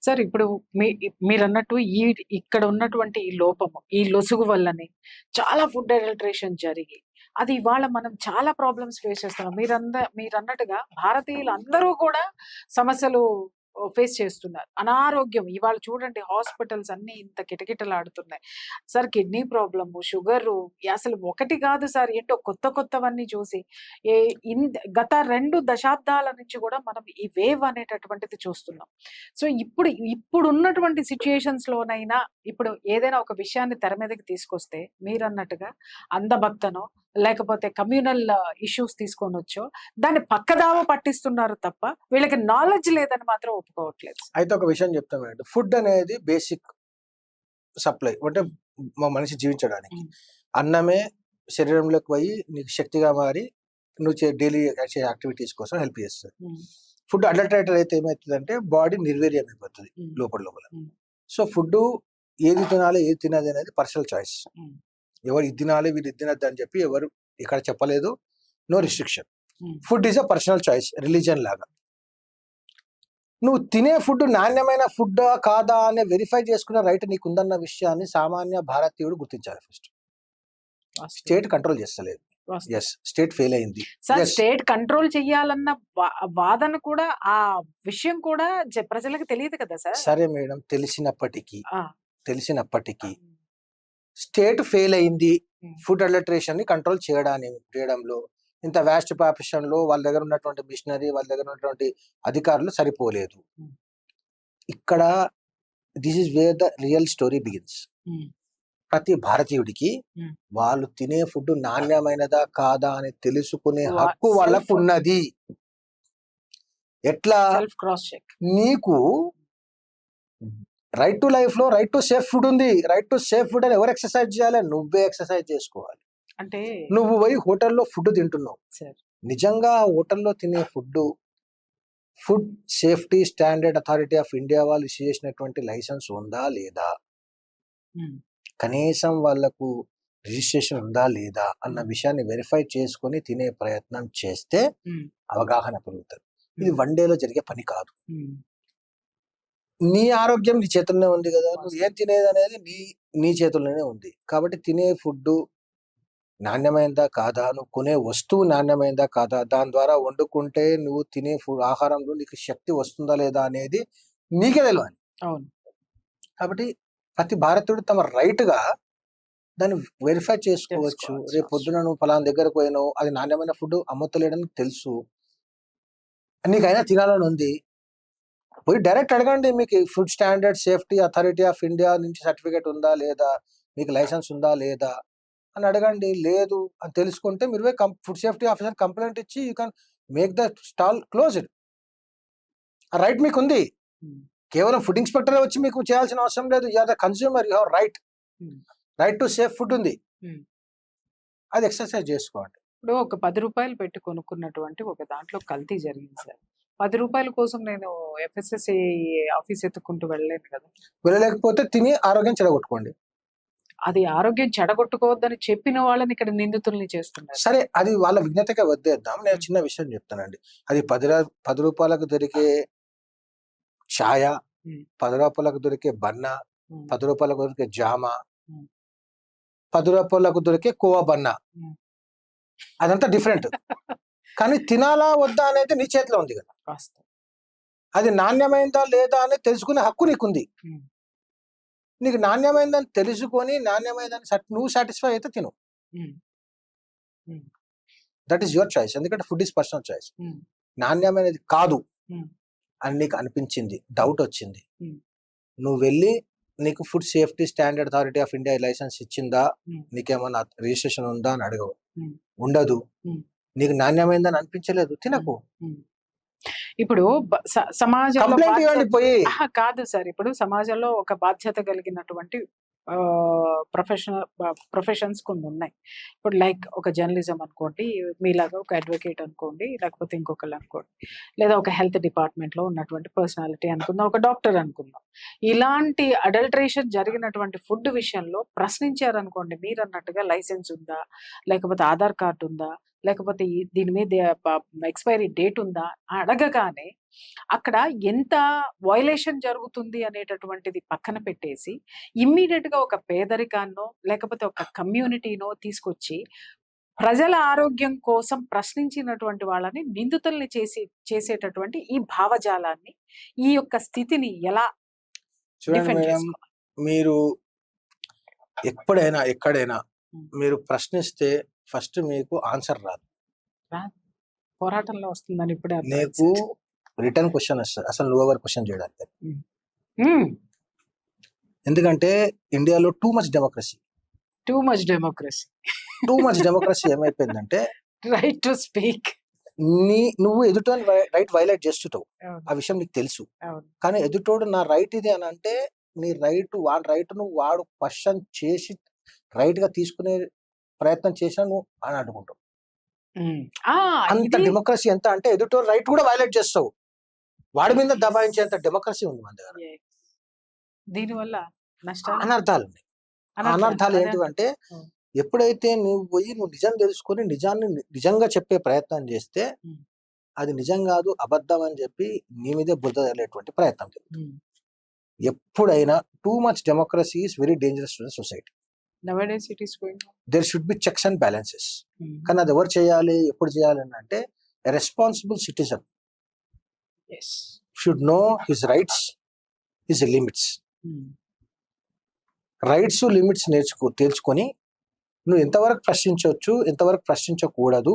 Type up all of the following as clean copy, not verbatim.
Sir ఇప్పుడు మీ మీరన్నట్టు ఇక్కడ ఉన్నటువంటి ఈ లోపము, ఈ లొసుగు వల్లనే చాలా ఫుడ్ అడల్టరేషన్ జరిగి, అది ఇవాళ మనం చాలా ప్రాబ్లమ్స్ ఫేస్ చేస్తున్నాం. మీరన్నట్టుగా భారతీయులందరూ కూడా సమస్యలు ఫేస్ చేస్తున్నారు. అనారోగ్యం ఇవాళ చూడండి, హాస్పిటల్స్ అన్నీ ఇంత కిటకిటలాడుతున్నాయి. సార్ కిడ్నీ ప్రాబ్లము, షుగరు, అసలు ఒకటి కాదు సార్, ఏంటో కొత్తవన్నీ చూసి ఏ గత 2 దశాబ్దాల నుంచి కూడా మనం ఈ వేవ్ అనేటటువంటిది చూస్తున్నాం. సో ఇప్పుడున్నటువంటి సిట్యుయేషన్స్‌లోనైనా ఇప్పుడు ఏదైనా ఒక విషయాన్ని తెర మీదకి తీసుకొస్తే మీరన్నట్టుగా అంధభక్తనో, లేకపోతే కమ్యూనల్ ఇష్యూస్ తీసుకొనొచ్చో దాన్ని పక్కదావ పట్టిస్తున్నారు తప్ప, వీళ్ళకి నాలెడ్జ్ లేదని మాత్రం ఒప్పుకోవట్లేదు. అయితే ఒక విషయం చెప్తాను మేడం. ఫుడ్ అనేది బేసిక్ సప్లై. అంటే మా మనిషి జీవించడానికి అన్నమే శరీరంలోకి పోయి నీకు శక్తిగా మారి నువ్వు డైలీ యాక్టివిటీస్ కోసం హెల్ప్ చేస్తుంది. ఫుడ్ అడల్టరేటర్ అయితే ఏమవుతుందంటే బాడీ నిర్వీర్యం అయిపోతుంది లోపల. సో ఫుడ్ ఏది తినాలి ఏది తినది అనేది పర్సనల్ చాయిస్. ఎవరు ఇది తినాలి వీరు ఇది తినద్దు అని చెప్పి ఎవరు ఇక్కడ చెప్పలేదు. No restriction. Food is a personal choice, religion లాగా. నువ్వు తినే ఫుడ్ నాణ్యమైన ఫుడ్ కాదా అని వెరిఫై చేసుకునే రైట్ నీకు ఉందన్న విషయాన్ని సామాన్య భారతీయుడు గుర్తించాలి. ఫస్ట్ స్టేట్ కంట్రోల్ చేస్తలేదు. ఎస్, స్టేట్ ఫెయిల్ అయింది. స్టేట్ కంట్రోల్ చెయ్యాలన్న వాదన కూడా, ఆ విషయం కూడా ప్రజలకు తెలియదు కదా సార్. సరే మేడం, తెలిసినప్పటికీ స్టేట్ ఫెయిల్ అయింది ఫుడ్ అడల్టరేషన్ ని కంట్రోల్ చేయడంలో. ఇంత వ్యాస్ట్ పాపులేషన్ లో వాళ్ళ దగ్గర ఉన్నటువంటి మిషనరీ, వాళ్ళ దగ్గర ఉన్నటువంటి అధికారులు సరిపోలేదు. ఇక్కడ this is where the real story begins. ప్రతి భారతీయుడికి వాళ్ళు తినే ఫుడ్ నాణ్యమైనదా కాదా అని తెలుసుకునే హక్కు వాళ్ళకు ఉన్నది. ఎట్లా? నీకు రైట్ టు లైఫ్ లో రైట్ టు సేఫ్ ఫుడ్ ఉంది. రైట్ టు సేఫ్ ఫుడ్ అని ఎవరు ఎక్సర్సైజ్ చేయాలి? నువ్వే ఎక్సర్సైజ్ చేసుకోవాలి. అంటే నువ్వు పోయి హోటల్లో ఫుడ్ తింటున్నావు. నిజంగా హోటల్లో తినే food safety standard authority of India వాళ్ళు ఇష్యూ చేసినటువంటి లైసెన్స్ ఉందా లేదా, కనీసం వాళ్లకు రిజిస్ట్రేషన్ ఉందా లేదా అన్న విషయాన్ని వెరిఫై చేసుకుని తినే ప్రయత్నం చేస్తే అవగాహన పెరుగుతుంది. ఇది వన్ డేలో జరిగే పని కాదు. నీ ఆరోగ్యం నీ చేతుల్లోనే ఉంది కదా. నువ్వు ఏం తినేది అనేది నీ చేతుల్లోనే ఉంది. కాబట్టి తినే ఫుడ్ నాణ్యమైనదా కాదా, నువ్వు కొనే వస్తువు నాణ్యమైనదా కాదా, దాని ద్వారా వండుకుంటే నువ్వు తినే ఆహారంలో నీకు శక్తి వస్తుందా లేదా అనేది నీకే తెలియాలి. కాబట్టి ప్రతి భారతీయుడు తమ రైట్ గా దాన్ని వెరిఫై చేసుకోవచ్చు. రేపు పొద్దున నువ్వు ఫలానా దగ్గరకు పోయినావు, అది నాణ్యమైన ఫుడ్ అమ్ముతలేడని తెలుసు, నీకైనా తినాలని ఉంది, పోయి డైరెక్ట్ అడగండి. మీకు food standard safety authority of India నుంచి సర్టిఫికేట్ ఉందా లేదా, మీకు లైసెన్స్ ఉందా లేదా అని అడగండి. లేదు అని తెలుసుకుంటే మీరు ఫుడ్ సేఫ్టీ ఆఫీసర్ కంప్లైంట్ ఇచ్చి you can make the stall closed. ఆ రైట్ మీకు ఉంది. కేవలం ఫుడ్ ఇన్స్పెక్టర్ వచ్చి మీకు చేయాల్సిన అవసరం లేదు. You are the consumer, you have right to safe food ఉంది. అది ఎక్సర్సైజ్ చేసుకోండి. ఇప్పుడు ఒక 10 రూపాయలు పెట్టి కొనుక్కున్నటువంటి ఒక దాంట్లో కల్తీ జరిగింది సార్. 10 రూపాయల కోసం నేను FSSAI ఆఫీస్ ఎత్తుకుంటూ వెళ్ళలేను కదా. వెళ్ళలేకపోతే తిని ఆరోగ్యం చెడగొట్టుకోండి. అది ఆరోగ్యం చెడగొట్టుకోవద్దని చెప్పిన వాళ్ళని ఇక్కడ నిందితుల్ని చేస్తున్నారు. సరే, అది వాళ్ళ విజ్ఞతగా వద్దేద్దాం. నేను చిన్న విషయం చెప్తానండి. అది 10 రూపాయలకు దొరికే ఛాయ, 10 రూపాయలకు దొరికే బన్న, 10 రూపాయలకు దొరికే జామ, 10 రూపాయలకు దొరికే కోవా బన్న, అదంతా డిఫరెంట్. కానీ తినాలా వద్దా అనేది నీ చేతిలో ఉంది కదా. అది నాణ్యమైందా లేదా అని తెలుసుకునే హక్కు నీకుంది. నీకు నాణ్యమైందని తెలుసుకొని నాణ్యమైందని నువ్వు సాటిస్ఫై అయితే తిను. That is your choice. ఎందుకంటే ఫుడ్ ఈస్ పర్సనల్ చాయిస్. నాణ్యమైనది కాదు అని నీకు అనిపించింది, డౌట్ వచ్చింది, నువ్వు వెళ్ళి నీకు food safety standard authority of India licence ఇచ్చిందా, నీకేమన్నా రిజిస్ట్రేషన్ ఉందా అని అడగవు. ఉండదు. నీకు నాణ్యమైందని అనిపించలేదు, తినకు. ఇప్పుడు సమాజంలో కాదు సార్, ఇప్పుడు సమాజంలో ఒక బాధ్యత కలిగినటువంటి ప్రొఫెషన్స్ కొన్ని ఉన్నాయి. ఇప్పుడు లైక్ ఒక జర్నలిజం అనుకోండి, మీలాగా ఒక అడ్వకేట్ అనుకోండి, లేకపోతే ఇంకొకళ్ళు అనుకోండి, లేదా ఒక హెల్త్ డిపార్ట్మెంట్లో ఉన్నటువంటి పర్సనాలిటీ అనుకుందాం, ఒక డాక్టర్ అనుకుందాం. ఇలాంటి అడల్టరేషన్ జరిగినటువంటి ఫుడ్ విషయంలో ప్రశ్నించారనుకోండి, మీరు అన్నట్టుగా లైసెన్స్ ఉందా, లేకపోతే ఆధార్ కార్డు ఉందా, లేకపోతే దీని మీద ఎక్స్పైరీ డేట్ ఉందా అడగగానే అక్కడ ఎంత వయలేషన్ జరుగుతుంది అనేటటువంటిది పక్కన పెట్టేసి, ఇమ్మీడియేట్‌గా ఒక పేదరికాన్నో, లేకపోతే ఒక కమ్యూనిటీనో తీసుకొచ్చి, ప్రజల ఆరోగ్యం కోసం ప్రశ్నించినటువంటి వాళ్ళని నిందితుల్ని చేసేటటువంటి ఈ భావజాలాన్ని, ఈ యొక్క స్థితిని ఎలా చూడండి డిఫెండ్ మేడం, చేసుకోవాలి? మీరు ఎప్పుడైనా, ఎక్కడైనా హ్మ్. మీరు ప్రశ్నిస్తే ఫస్ట్ మీకు ఆన్సర్ రాదు. పోరాటంలో వస్తుందని ఇప్పుడే నీకు అర్థమైంది. రిటర్న్ క్వెషన్ వస్తది. అసలు నువ్వెవరు క్వెషన్ చేయడానికి? హ్మ్. ఎందుకంటే ఇండియాలో two much democracy. Two much democracy. Two much democracy ఏమైపోయిందంటే రైట్ టు స్పీక్. నువ్వు ఎదుటోని రైట్ వైలేట్ చేస్తుంటావు. అవును. ఆ విషయం నీకు తెలుసు. అవును. కానీ ఎదుటోడు నా రైట్ ఇది అని అంటే, నీ వాడి రైట్‌ను వాడు క్వెషన్ చేసి రైట్‌గా తీసుకునే ప్రయత్నం చేసినా నువ్వు అని అడ్డుకుంటావు. హ్మ్. ఆ! అంత ఇది డెమోక్రసీ ఎంత అంటే ఎదుటోడి రైట్ కూడా వైలేట్ చేస్తావు. వాడి మీద దబాయించేంత డెమోక్రసీ ఉంది మన దగ్గర. yes. దీనివల్ల నష్టాలు, అనర్థాలున్నాయి. ఆ అనర్థాలు. అనర్థాలు అదే ఏంటివంటే, హ్మ్. ఎప్పుడైతే నువ్వు నిజం తెలుసుకొని నిజాన్ని నిజంగా చెప్పే ప్రయత్నం చేస్తే, హ్మ్. అది నిజం కాదు, అబద్ధం అని చెప్పి నీ మీదే బురద జల్లేటువంటి ప్రయత్నం జరుగుతుంది. హ్మ్. ఎప్పుడైనా too much democracy is very dangerous to the society. Nowadays it is going on. There should be checks and balances. Hmm. కానీ అది ఎవరు చేయాలి, ఎప్పుడు చేయాలి అని అంటే, responsible citizen Yes. Should know his rights, his limits. Hmm. Rights, limits తేల్చుకొని నువ్వు ఎంతవరకు ప్రశ్నించవచ్చు, ఎంతవరకు ప్రశ్నించకూడదు,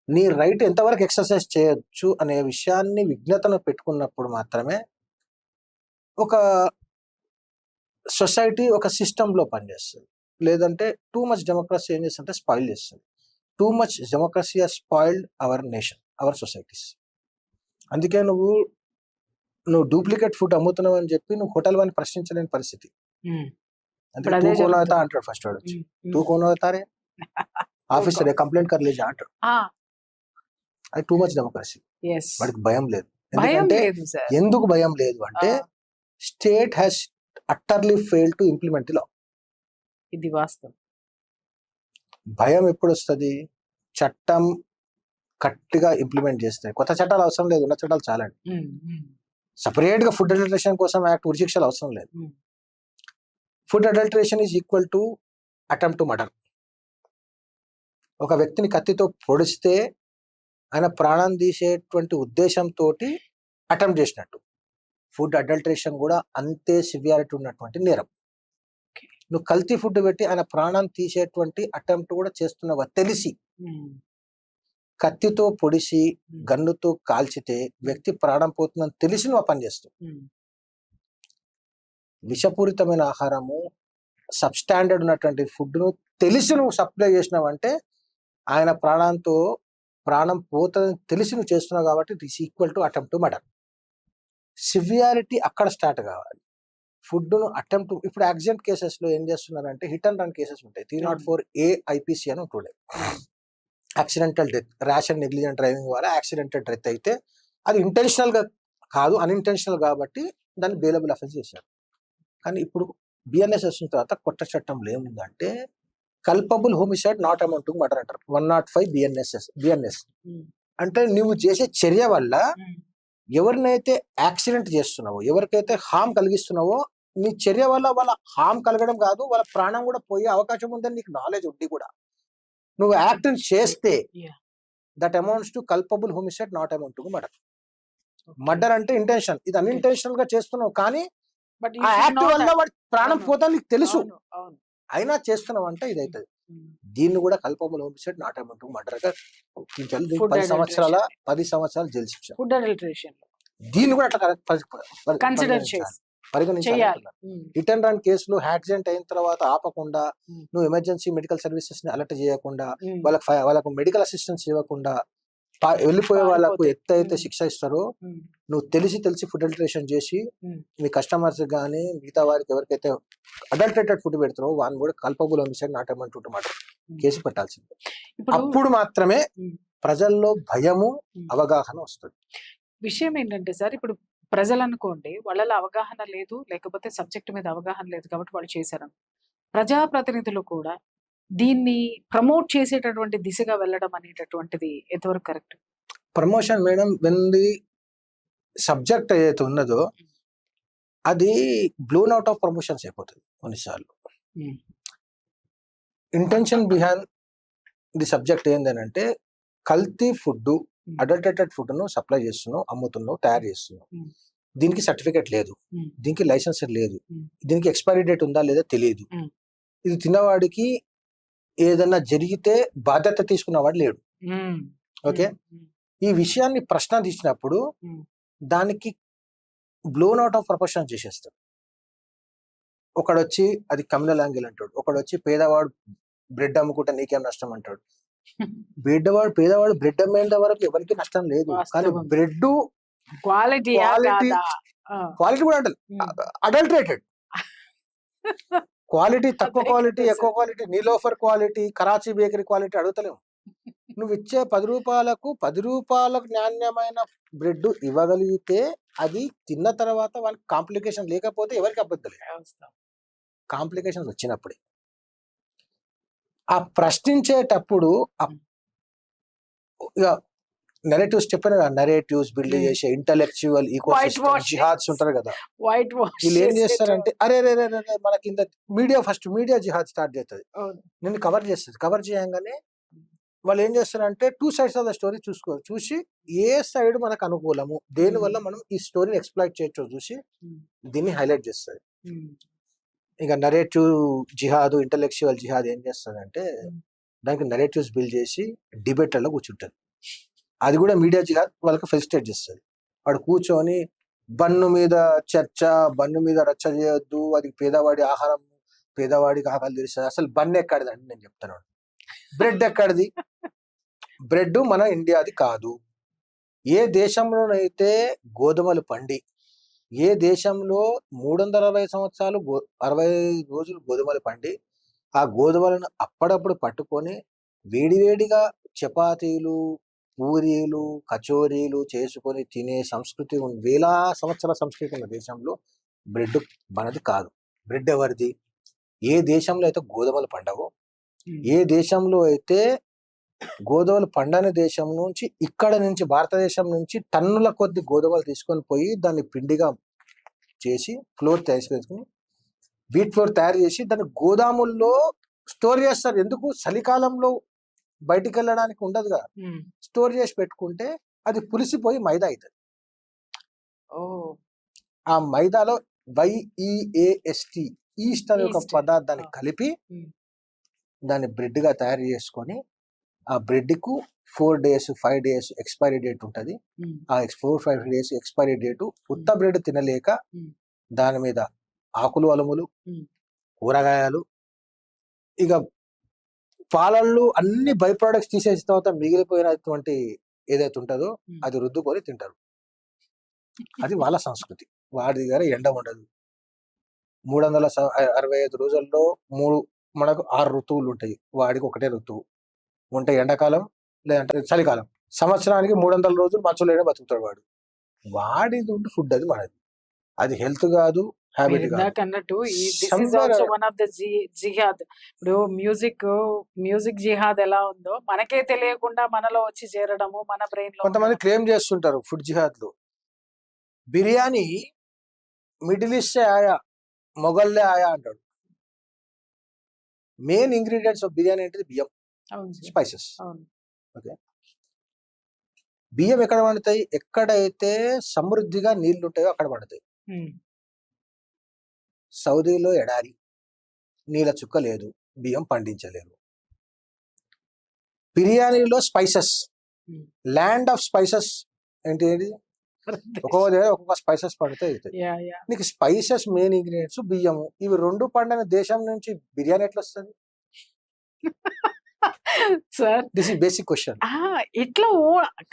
నీ రైట్ ఎంతవరకు ఎక్సర్సైజ్ చేయొచ్చు అనే విషయాన్ని విజ్ఞతను పెట్టుకున్నప్పుడు మాత్రమే ఒక సొసైటీ ఒక సిస్టంలో పనిచేస్తుంది. లేదంటే టూ మచ్ డెమోక్రసీ ఏం చేస్తుందంటే స్పాయిల్ చేస్తుంది. Too much democracy has spoiled our nation, our societies. అందుకే నువ్వు డూప్లికేట్ ఫుడ్ అమ్ముతున్నావు అని చెప్పి నువ్వు హోటల్ వాడిని ప్రశ్నించలేని పరిస్థితి. Hmm. అందుకే ఇప్పుడు తూ అదే కోన్ అవుతా జరుగుతుంది. అంటాడు ఫస్ట్ వాడు వచ్చి. Hmm. తూ Hmm. కోన్ అవుతారే ఆఫీసర్ కంప్లైంట్ కర్లేజా అంటాడు. Ah, అది టూ మచ్ డెమోక్రసీ. yes. వాడికి భయం లేదు. భయం ఎందుకంటే లేదు సార్. ఎందుకు భయం లేదు అంటే, state has utterly fail to implement the law. ఇది వాస్తవం. భయం ఎప్పుడు వస్తుంది? చట్టం కరెక్ట్‌గా ఇంప్లిమెంట్ చేస్తే. కొత్త చట్టాలు అవసరం లేదు, ఉన్న చట్టాలు చాలండి. Hmm. Hmm. సెపరేట్ గా ఫుడ్ అడల్టరేషన్ కోసం యాక్ట్, ఉరి శిక్షలు అవసరం లేదు. Hmm. Food adulteration is equal to attempt to murder. ఒక వ్యక్తిని కత్తితో పొడిస్తే ఆయన ప్రాణం తీసేటువంటి ఉద్దేశంతో అటెంప్ట్ చేసినట్టు. ఫుడ్ అడల్టరేషన్ కూడా అంతే సివియారిటీ ఉన్నటువంటి నేరం. నువ్వు కల్తీ ఫుడ్ పెట్టి ఆయన ప్రాణం తీసేటువంటి అటెంప్ట్ కూడా చేస్తున్నావా తెలిసి, Hmm. కత్తితో పొడిసి గన్నుతో కాల్చితే వ్యక్తి ప్రాణం పోతుందని తెలిసి నువ్వు ఆ పని చేస్తావు. Hmm. విషపూరితమైన ఆహారము, సబ్స్టాండర్డ్ ఉన్నటువంటి ఫుడ్ను తెలిసి నువ్వు సప్లై చేసినావంటే ఆయన ప్రాణం పోతుందని తెలిసి నువ్వు చేస్తున్నావు కాబట్టి it is equal to attempt to murder. Severity అక్కడ స్టార్ట్ కావాలి. ఫుడ్ను అటెంప్ట్, ఇప్పుడు యాక్సిడెంట్ కేసెస్లో ఏం చేస్తున్నారంటే హిట్ అండ్ రన్ కేసెస్ ఉంటాయి. 304A IPC అని ఉంటుండే. Accidental death, rash and negligent driving వల్ల యాక్సిడెంటల్ డెత్ అయితే అది ఇంటెన్షనల్గా కాదు, అన్ఇంటెన్షనల్ కాబట్టి దాన్ని బెయిలబుల్ అఫెన్స్ చేశారు. కానీ ఇప్పుడు బిఎన్ఎస్ వచ్చిన తర్వాత కొత్త చట్టంలో ఏముందంటే, culpable homicide not amounting murder అంటారు. 105 బిఎన్ఎస్ Hmm. అంటే నువ్వు చేసే చర్య వల్ల Hmm. ఎవరినైతే యాక్సిడెంట్ చేస్తున్నావో, ఎవరికైతే హామ్ కలిగిస్తున్నావో, నీ చర్య వల్ల వాళ్ళ హామ్ కలగడం కాదు, వాళ్ళ ప్రాణం కూడా పోయే అవకాశం ఉందని నీకు నాలెడ్జ్ ఉండి కూడా నువ్వు యాక్ట్ చేస్తే Yeah. That amounts to culpable homicide not amounting murder. Okay. Murder అంటే ఇంటెన్షన్, ఇది అన్ఇంటెన్షనల్ గా చేస్తున్నావు కానీ But you ఆ should యాక్ట్ know వల్ల that. వాడి ప్రాణం అవును. పోతా నీకు తెలుసు, అవును. అవును. అయినా చేస్తున్నావు అంటే ఇది అవుతుంది. Hmm. దీన్ని కూడా culpable homicide not amounting murder గా దీనికి Food 10 సంవత్సరాల adulteration. 10 సంవత్సరాలు జైలు శిక్ష. ఫుడ్ అడల్టరేషన్ దీన్ని కూడా అట్లా కన్సిడర్ చేయాలి. పరిగణించాలి. హిట్ అండ్ రన్ కేసులు యాక్సిడెంట్ అయిన తర్వాత ఆపకుండా, నువ్వు ఎమర్జెన్సీ మెడికల్ సర్వీసెస్ ని అలర్ట్ చేయకుండా, వాళ్ళకు మెడికల్ అసిస్టెన్స్ ఇవ్వకుండా వెళ్ళిపోయే వాళ్ళకు ఎత్తైతే శిక్ష ఇస్తారో, నువ్వు తెలిసి ఫుడ్ అడల్టరేషన్ చేసి మీ కస్టమర్స్ కానీ మిగతా వారికి ఎవరికైతే అడల్టరేటెడ్ ఫుడ్ పెడతారో వాళ్ళని కూడా culpable homicide not amounting murder case పెట్టాల్సిందే. అప్పుడు మాత్రమే ప్రజల్లో భయము, అవగాహన వస్తుంది. విషయం ఏంటంటే సార్, ఇప్పుడు ప్రజలు అనుకోండి, వాళ్ళలో అవగాహన లేదు, లేకపోతే సబ్జెక్ట్ మీద అవగాహన లేదు కాబట్టి వాళ్ళు చేశారు. ప్రజాప్రతినిధులు కూడా దీన్ని ప్రమోట్ చేసేటటువంటి దిశగా వెళ్ళడం అనేటటువంటిది ఎంతవరకు correct? Promotion madam, when the subject ఏదైతే ఉన్నదో అది బ్లూన్ అవుట్ ఆఫ్ ప్రమోషన్స్ అయిపోతుంది కొన్నిసార్లు. ఇంటెన్షన్ బిహైండ్ ది సబ్జెక్ట్ ఏంటంటే కల్తీ ఫుడ్, అడల్టరేటెడ్ ఫుడ్ ను సప్లై చేస్తున్నావు, అమ్ముతున్నావు, తయారు చేస్తున్నావు. దీనికి సర్టిఫికేట్ లేదు, దీనికి లైసెన్స్ లేదు, దీనికి ఎక్స్పైరీ డేట్ ఉందా లేదా తెలియదు. ఇది తిన్నవాడికి ఏదన్నా జరిగితే బాధ్యత తీసుకున్నవాడు లేడు. ఓకే, ఈ విషయాన్ని ప్రశ్న తీసినప్పుడు దానికి బ్లోన్ అవుట్ ఆఫ్ ప్రపోర్షన్ చేసేస్తాడు. ఒకడొచ్చి అది కమ్యూనల్ యాంగిల్ అంటాడు, ఒకడొచ్చి పేదవాడు బ్రెడ్ అమ్ముకుంటే నీకేం నష్టం అంటాడు. పేదవాడు బ్రెడ్ అమ్మేంత వరకు ఎవరికి నష్టం లేదు, కానీ బ్రెడ్ క్వాలిటీ క్వాలిటీ కూడా అంటే అడల్టరేటెడ్ క్వాలిటీ, తక్కువ క్వాలిటీ, ఎక్కువ quality, Niloufer quality, Karachi bakery quality అడుగుతలేము. నువ్వు ఇచ్చే 10 రూపాయలకు నాణ్యమైన బ్రెడ్ ఇవ్వగలిగితే అది తిన్న తర్వాత వాళ్ళకి కాంప్లికేషన్ లేకపోతే ఎవరికి అబద్ధాలే. కాంప్లికేషన్స్ వచ్చినప్పుడే ఆ ప్రశ్నించేటప్పుడు నెరేటివ్స్ చెప్పిన నెరేటివ్స్ బిల్డ్ చేసే ఇంటలెక్చువల్ ఈకోసిస్టమ్ జిహాద్స్ ఉంటారు కదా, వీళ్ళు ఏం చేస్తారంటే అరే మనకి ఇంత మీడియా జిహాద్ స్టార్ట్ చేస్తుంది, నేను కవర్ చేస్తుంది. కవర్ చేయగానే వాళ్ళు ఏం చేస్తారంటే 2 sides ఆఫ్ ద స్టోరీ చూసి ఏ సైడ్ మనకు అనుకూలము, దేని వల్ల మనం ఈ స్టోరీని ఎక్స్ప్లాయిట్ చేయొచ్చో చూసి దీన్ని హైలైట్ చేస్తుంది. ఇక నరేటివ్ జిహాద్, ఇంటలెక్చువల్ జిహాద్ ఏం చేస్తుందంటే దానికి నరేటివ్స్ బిల్డ్ చేసి డిబేట్లలో కూర్చుంటుంది. అది కూడా మీడియా జిహాద్ వాళ్ళకి ఫెసిలిటేట్ చేస్తుంది. వాడు కూర్చొని బన్ను మీద చర్చ, బన్ను మీద రచ్చ చేయొద్దు, అది పేదవాడి ఆహారం, పేదవాడికి ఆకలి తీరుస్తుంది. అసలు బన్ను ఎక్కడిదండి నేను చెప్తాను, బ్రెడ్ ఎక్కడిది? బ్రెడ్ మన ఇండియాది కాదు. ఏ దేశంలోనైతే గోధుమలు పండి, ఏ దేశంలో 360 సంవత్సరాలు 60 రోజులు గోధుమలు పండి ఆ గోధుమలను అప్పుడప్పుడు పట్టుకొని వేడివేడిగా చపాతీలు, పూరీలు, కచోరీలు చేసుకొని తినే సంస్కృతి వేల సంవత్సరాల సంస్కృతి ఉన్న దేశంలో బ్రెడ్ మనది కాదు. బ్రెడ్ ఎవరిది? ఏ దేశంలో అయితే గోధుమలు పండవో, ఏ దేశంలో అయితే గోధుమలు పండని దేశం నుంచి, ఇక్కడ నుంచి భారతదేశం నుంచి టన్నుల కొద్ది గోధుమలు తీసుకొని పోయి దాన్ని పిండిగా చేసి ఫ్లోర్ చేసుకుని వీట్ ఫ్లోర్ తయారు చేసి దాన్ని గోదాముల్లో స్టోర్ చేస్తారు. ఎందుకు? చలికాలంలో బయటికి వెళ్ళడానికి ఉండదుగా, స్టోర్ చేసి పెట్టుకుంటే అది పులిసిపోయి మైదా అవుతుంది. ఆ మైదాలో YEAST ఈస్ట్ అనే ఒక పదార్థాన్ని కలిపి దాన్ని బ్రెడ్ గా తయారు చేసుకొని ఆ బ్రెడ్ కు 4 days 5 days ఎక్స్పైరీ డేట్ ఉంటుంది. ఆ 4-5 days ఎక్స్పైరీ డేట్ ఉత్త బ్రెడ్ తినలేక దాని మీద ఆకులు, అలుములు, కూరగాయలు, ఇక పాలళ్ళు అన్ని బై ప్రొడక్ట్స్ తీసేసిన తర్వాత మిగిలిపోయినటువంటి ఏదైతే ఉంటుందో అది రుద్దుకొని తింటారు. అది వాళ్ళ సంస్కృతి. వాడి దగ్గర ఎండ ఉండదు. 365 రోజుల్లో మనకు 6 ఋతువులు ఉంటాయి, వాడికి ఒకటే ఋతువు ఉంటే ఎండాకాలం లేదంటే చలికాలం. సంవత్సరానికి 300 రోజులు మంచులోనే బతుకుతాడు వాడు. వాడిది ఉంటే ఫుడ్ అది మనది. అది హెల్త్ కాదు, హ్యాబిట్ కాదు. అన్నట్టు వన్ ఆఫ్ ద జిహాద్. ఇప్పుడు మ్యూజిక్ జిహాద్ ఎలా ఉందో మనకే తెలియకుండా మనలో వచ్చి చేరడము, మన బ్రెయిన్ లో. కొంతమంది క్లెయిమ్ చేస్తుంటారు ఫుడ్ జిహాద్ లో బిర్యానీ మిడిల్ ఈస్ట్ ఆయా, మొఘల్లే ఆయా అంటాడు. మెయిన్ ఇంగ్రీడియంట్స్ ఆఫ్ బిర్యానీ ఏంటిది? బియ్యం, స్పైసెస్. ఓకే, బియ్యం ఎక్కడ పండుతాయి? ఎక్కడైతే సమృద్ధిగా నీళ్లు ఉంటాయో అక్కడ పండుతాయి. సౌదీలో ఎడారి, నీళ్ళ చుక్క లేదు, బియ్యం పండించలేరు. బిర్యానీలో స్పైసెస్, ల్యాండ్ ఆఫ్ స్పైసెస్ ఏంటి? ఒక్కొక్క స్పైసెస్ పడితే నీకు స్పైసెస్ మెయిన్ ఇంగ్రీడియంట్స్ బియ్యము. ఇవి 2 పండిన దేశం నుంచి బిర్యానీ ఎట్లా వస్తుంది sir? This is basic question. ఇట్లా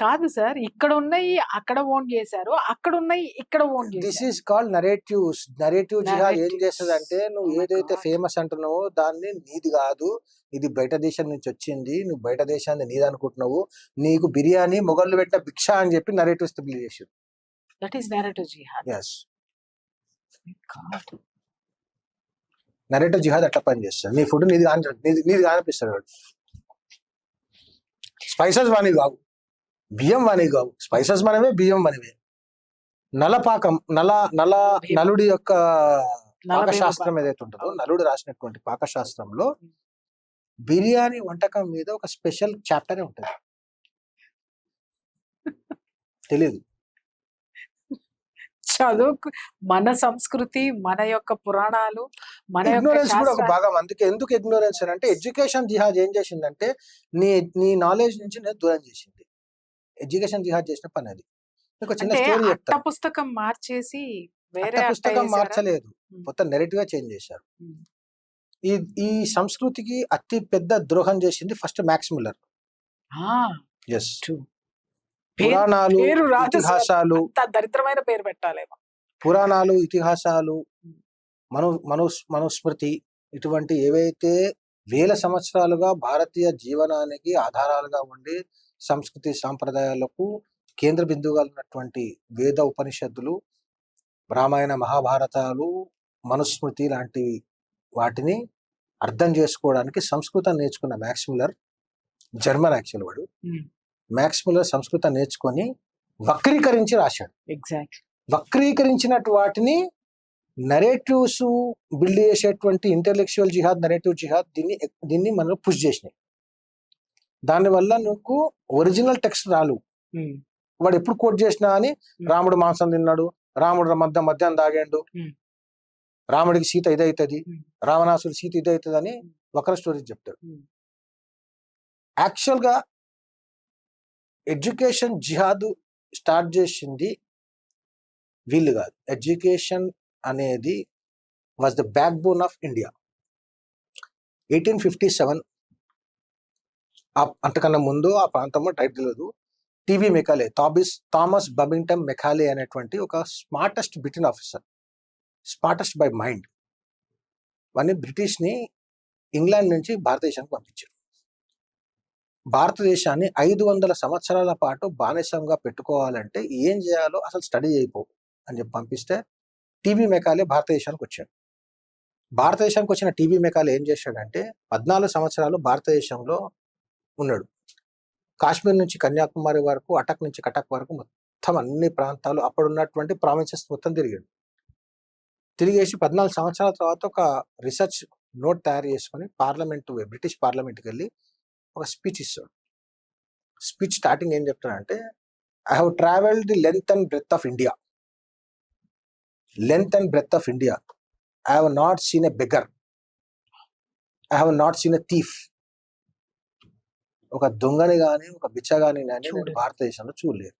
కాదు సార్, ఇక్కడ ఉన్నాయి అక్కడ ఓన్ చేశారు, అక్కడ ఉన్నాయి ఇక్కడ ఓన్ చేశారు. This is called narratives. Narrative జిహాద్ ఏం చేస్తుంది అంటే, నువ్వు ఏదైతే ఫేమస్ అంటున్నావో దాన్ని నీది కాదు, ఇది బయట దేశం నుంచి వచ్చింది, నువ్వు బయట దేశాన్ని నీది అనుకుంటున్నావు, నీకు బిర్యానీ మొగళ్ళు పెట్టిన భిక్ష అని చెప్పి నరేటివ్స్ బిల్డ్ చేసి. దట్ ఈస్ నరేటివ్ జిహాద్. yes, నరేటివ్ జిహాద్ అట్లా పని చేస్తాడు. నీ ఫుడ్ నీది కానిపిస్తాడు. స్పైసెస్ వానివి కావు, బియ్యం వానివి కావు. స్పైసెస్ మనవే, బియ్యం మనవే. నలపాకం భీమ నలుడి యొక్క నలభీమ పాకశాస్త్రం పాకం. ఏదైతే ఉంటుందో అవును. నలుడు రాసినటువంటి పాకశాస్త్రంలో బిర్యానీ వంటకం మీద ఒక స్పెషల్ చాప్టరే ఉంటుంది. తెలియదు. చదువుకు మన సంస్కృతి, మన యొక్క పురాణాలు, మన యొక్క ఇగ్నోరెన్స్ కూడా ఒక శాస్త్రాలు భాగం. అందుకే ఎందుకు ఇగ్నోరెన్స్ అంటే ఎడ్యుకేషన్ జిహాద్ ఏం చేసిందంటే నీ నాలెడ్జ్ నుంచి నేను దూరం చేసింది. ఎడ్యుకేషన్ జిహాద్ చేసిన పని అది. మీకు చిన్న అంటే స్టోరీ అట్ట చెప్తాను. పుస్తకం మార్చేసి వేరే అట్ట అట్ట పుస్తకం వేసారా? మార్చలేదు, ఉమ్, మొత్తం నెరేటివ్ చేంజ్ చేశారు. ఉమ్. ఈ ఈ సంస్కృతికి అతి పెద్ద ద్రోహం చేసింది ఫస్ట్ మ్యాక్స్ మిల్లర్. ఆ, ఎస్. true. పేరు పురాణాలు, పేరు రాదు సార్. ఇతిహాసాలు, అంత దరిద్రమైన పేరు పెట్టాలేమో. పురాణాలు, ఇతిహాసాలు, ఉమ్, మనుస్మృతి, ఇటువంటి ఏవైతే వేల సంవత్సరాలుగా భారతీయ జీవనానికి ఆధారాలుగా ఉండి సంస్కృతి సాంప్రదాయాలకు కేంద్ర బిందువుగా ఉన్నటువంటి వేద ఉపనిషత్తులు, రామాయణ మహాభారతాలు, మనుస్మృతి లాంటి వాటిని అర్థం చేసుకోవడానికి సంస్కృతం నేర్చుకున్న మ్యాక్స్ మిల్లర్, జర్మన్ యాక్చువల్ వాడు, ఉమ్, మ్యాక్స్ మిల్లర్ సంస్కృతం నేర్చుకొని వక్రీకరించి రాశాడు. exactly. వక్రీకరించినట్టు వాటిని నరేటివ్స్ బిల్డ్ చేసేటువంటి ఇంటెలెక్చువల్ జిహాద్, నరేటివ్ జిహాద్ దీన్ని మనం పుష్ చేసినాయి. దానివల్ల నువ్వు ఒరిజినల్ టెక్స్ట్ రాలు. ఉమ్, వాడు ఎప్పుడు కోట్ చేసినా అని రాముడు మాంసం తిన్నాడు, రాముడు మద్యం తాగాడు, ఉమ్, రాముడికి సీత ఇదవుతుంది, ఉమ్, రావణాసుడి సీత ఇదవుతుంది అని ఒకరి స్టోరీ చెప్తాడు. ఉమ్. యాక్చువల్గా ఎడ్యుకేషన్ జిహాద్ స్టార్ట్ చేసింది వీళ్ళు కాదు. ఎడ్యుకేషన్ అనేది was the back bone of India. 1857 అంతకన్నా ముందు ఆ ప్రాంతంలో టైప్ తెలియదు. టీబీ మెకాలే, థామస్ బబింగ్టన్ మెకాలే అనేటువంటి ఒక smartest Britain officer, smartest by mind, వాడిని బ్రిటిష్ని ఇంగ్లాండ్ నుంచి భారతదేశానికి పంపించారు. భారతదేశాన్ని 500 సంవత్సరాల పాటు బానిసంగా పెట్టుకోవాలంటే ఏం చేయాలో అసలు స్టడీ అయిపో అని చెప్పి పంపిస్తే టీబీ మెకాలే భారతదేశానికి వచ్చాడు. భారతదేశానికి వచ్చిన టీబీ మెకాలే ఏం చేశాడంటే 14 సంవత్సరాలు భారతదేశంలో ఉన్నాడు. కాశ్మీర్ నుంచి కన్యాకుమారి వరకు, అటక్ నుంచి కటక్ వరకు మొత్తం అన్ని ప్రాంతాలు, అప్పుడున్నటువంటి ప్రావిన్సెస్ మొత్తం తిరిగాడు. తిరిగేసి 14 సంవత్సరాల తర్వాత ఒక రీసెర్చ్ నోట్ తయారు చేసుకొని బ్రిటిష్ పార్లమెంట్కి వెళ్ళి ఒక స్పీచ్ ఇస్తాడు. స్పీచ్ స్టార్టింగ్ ఏం చెప్తాడంటే, I have travelled the length and breadth of India. Length and breadth of India. I have not seen a beggar, I have not seen a thief. ఒక దొంగని కానీ ఒక బిచ్చగాని కానీ నేను భారతదేశంలో చూడలేదు.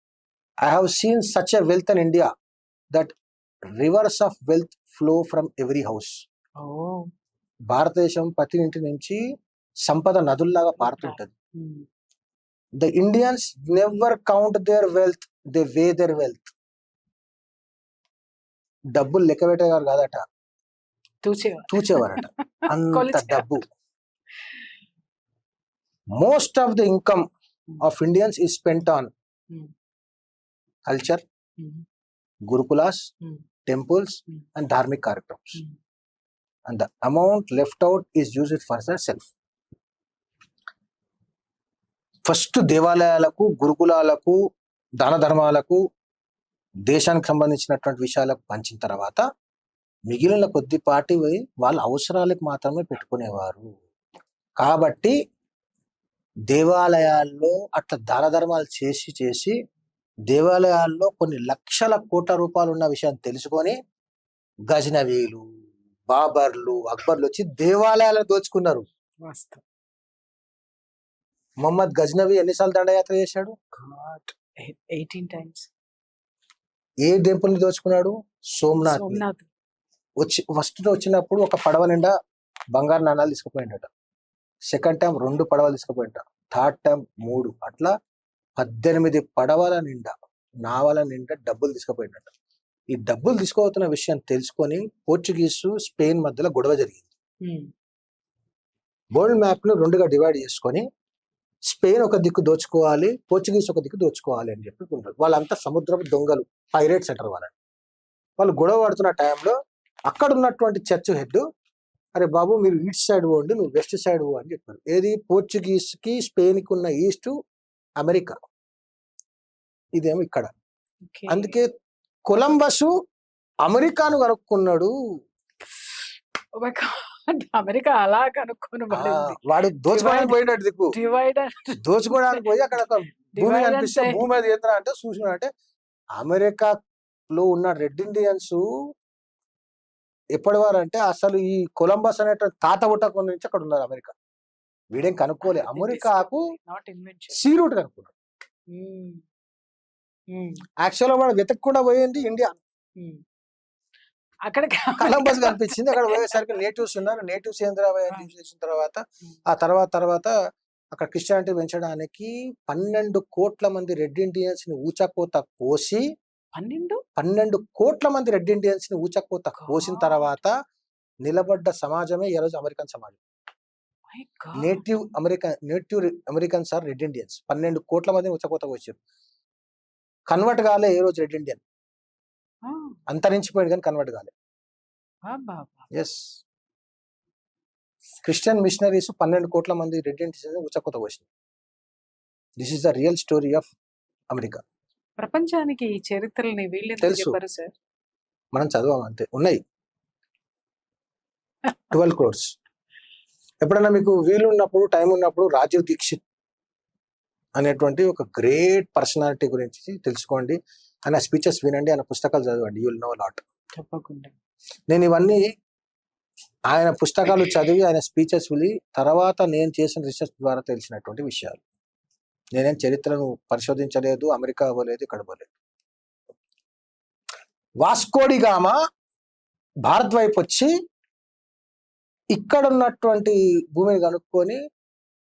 I have seen such a wealth in India that rivers of wealth flow from every house. ఓ, భారతదేశం ప్రతి ఇంటి నుంచి సంపద నదుల్లాగా పారుతుంటది. Um, the Indians never count their wealth, they weigh their wealth. డబ్బులు లెక్క పెట్టేవారు కాదట, తూచేవారట. అంత కొలిచేవారు. డబ్బు. Most of the income of Indians is spent on um, culture, um, gurukulas, um, temples um, and dharmic characters, um. and the amount left out is used for the self. First దేవాలయాలకు, గురుకులాలకు, దాన ధర్మాలకు, దేశానికి సంబంధించినటువంటి విషయాలకు పంచిన తర్వాత మిగిలిన కొద్దిపాటి వాళ్ళ అవసరాలకు మాత్రమే పెట్టుకునేవారు. కాబట్టి దేవాలయాల్లో అట్లా దాన ధర్మాలు చేసి దేవాలయాల్లో కొన్ని లక్షల కోట్ల రూపాయలు ఉన్న విషయం తెలుసుకొని గజనవీలు, బాబర్లు, అక్బర్లు వచ్చి దేవాలయాలను దోచుకున్నారు. వాస్తవం. మొహమ్మద్ గజనవి ఎన్నిసార్లు దండయాత్ర చేశాడు? 18 times. ఏ టెంపుల్ని దోచుకున్నాడు? సోమనాథ్. సోమనాథ్. ఫస్ట్ వచ్చినప్పుడు ఒక పడవ నిండా బంగారు నాణాలు తీసుకుపోయిండట. సెకండ్ టైం 2 పడవలు తీసుకుపోయింట. Third time 3. అట్లా 18 పడవల నిండా, నావల నిండా డబ్బులు తీసుకుపోయిండట. ఈ డబ్బులు తీసుకోబోతున్న విషయం తెలుసుకొని పోర్చుగీసు, స్పెయిన్ మధ్యలో గొడవ జరిగింది. వరల్డ్ మ్యాప్ ను 2గా డివైడ్ చేసుకొని స్పెయిన్ ఒక దిక్కు దోచుకోవాలి, పోర్చుగీస్ ఒక దిక్కు దోచుకోవాలి అని చెప్పి ఉంటారు. వాళ్ళంతా సముద్రపు దొంగలు, పైరేట్స్ అంటారు వాళ్ళని. వాళ్ళు గొడవ పడుతున్న టైంలో అక్కడ ఉన్నటువంటి చర్చ్ హెడ్, అరే బాబు మీరు ఈస్ట్ సైడ్ పోండి, నువ్వు వెస్ట్ సైడ్ పో అని చెప్పారు. ఏది? పోర్చుగీస్ కి స్పెయిన్ కి ఉన్న ఈస్ట్ అమెరికా, ఇదేమో ఇక్కడ. అందుకే కొలంబస్ అమెరికాను కనుక్కున్నాడు. Oh my God! అమెరికా అలా కనుక్కొని ఆ, పడింది. వాడు దోచుకోవడానికి పోయినాడు దిక్కు. డివైడ్ అండ్ దోచుకోవడానికి పోయి అక్కడ ఒక భూమి డివైడ్ అండ్ కనిపిస్తే సే భూమి అది ఏంద్రా అంటే చూసినాడంటే అమెరికాలో ఉన్న రెడ్ ఇండియన్స్ ఎప్పటి వారు అంటే అసలు ఈ కొలంబస్ అనేటువంటి తాత పుట్టక నుంచి అక్కడ ఉన్నారు అమెరికా. వీడేం కనుక్కోలే, అమెరికాకు నాట్ ఇన్వెన్షన్. సీ రూట్ కనుక్కున్నాడు. యాక్చువల్గా వాడు వెతకకుండా పోయింది ఇండియా. అక్కడ కొలంబస్ కనిపించింది. అక్కడ పోయేసరికి నేటివ్స్ ఉన్నారు. నేటివ్స్ ఏంద్రాబాయ్ చేసిన తర్వాత ఆ తర్వాత అక్కడ క్రిస్టియానిటీ పెంచడానికి 12 కోట్ల మంది రెడ్ ఇండియన్స్ ని ఊచకోత కోసి 12 కోట్ల మంది రెడ్ ఇండియన్స్ ని ఊచకోత కోసిన తర్వాత నిలబడ్డ సమాజమే ఈ రోజు అమెరికన్ సమాజం. Native Americans are red Indians. 12 కోట్ల మందిని ఊచకోత కోసారు. కన్వర్ట్ కాలే ఏ రోజు రెడ్ ఇండియన్. అంతరించిపోయాడు కానీ కన్వర్ట్ కాలే. ఎస్, క్రిస్టియన్ మిషనరీస్ 12 కోట్ల మంది రెడ్ ఇండియన్స్ ఊచకోత కోసింది. This is the real story of America. ప్రపంచానికి ఈ చరిత్రని వీళ్ళు తెలుసు. చెప్పారు సార్. మనం చదవం అంతే. ఉన్నాయి 12 crores. ఎప్పుడైనా మీకు వీలు ఉన్నప్పుడు టైం ఉన్నప్పుడు రాజీవ్ దీక్షిత్ అనేటువంటి ఒక గ్రేట్ పర్సనాలిటీ గురించి తెలుసుకోండి. ఆయన స్పీచెస్ వినండి, ఆయన పుస్తకాలు చదవండి. You will know lot. తప్పకుండా. నేను ఇవన్నీ ఆయన పుస్తకాలు చదివి ఆయన స్పీచెస్ విని తర్వాత నేను చేసిన రీసెర్చ్ ద్వారా తెలిసినటువంటి విషయాలు. నేనేం చరిత్రను పరిశోధించలేదు, అమెరికా అవ్వలేదు, ఇక్కడ పోలేదు. వాస్కోడి గామా భారత్ వైపు వచ్చి ఇక్కడ ఉన్నటువంటి భూమిని కనుక్కొని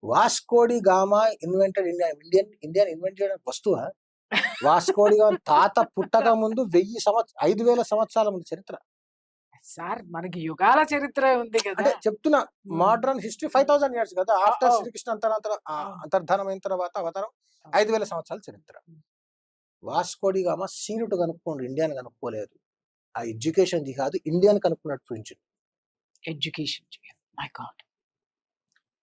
Vasco da Gama invented Indian invent చేయడానికి వస్తువా? వాస్కోడి గామా తాత పుట్టక ముందు 5,000 సంవత్సరాల ముందు చరిత్ర సార్. మనకి యుగాల చరిత్ర ఉంది కదా. అంటే చెప్తున్నా, మోడర్న్ హిస్టరీ 5,000 years కదా. ఆఫ్టర్ శ్రీకృష్ణ అంతర్ధానం అయిన తర్వాత అవతారం 5,000 సంవత్సరాల చరిత్ర. వాస్కోడి గామా సీరుటు కనుక్కోండి, ఇండియాని కనుక్కోలేదు. ఆ ఎడ్యుకేషన్ కాదు, ఇండియాని కనుక్కున్నట్టు చూపించు. Education. My God.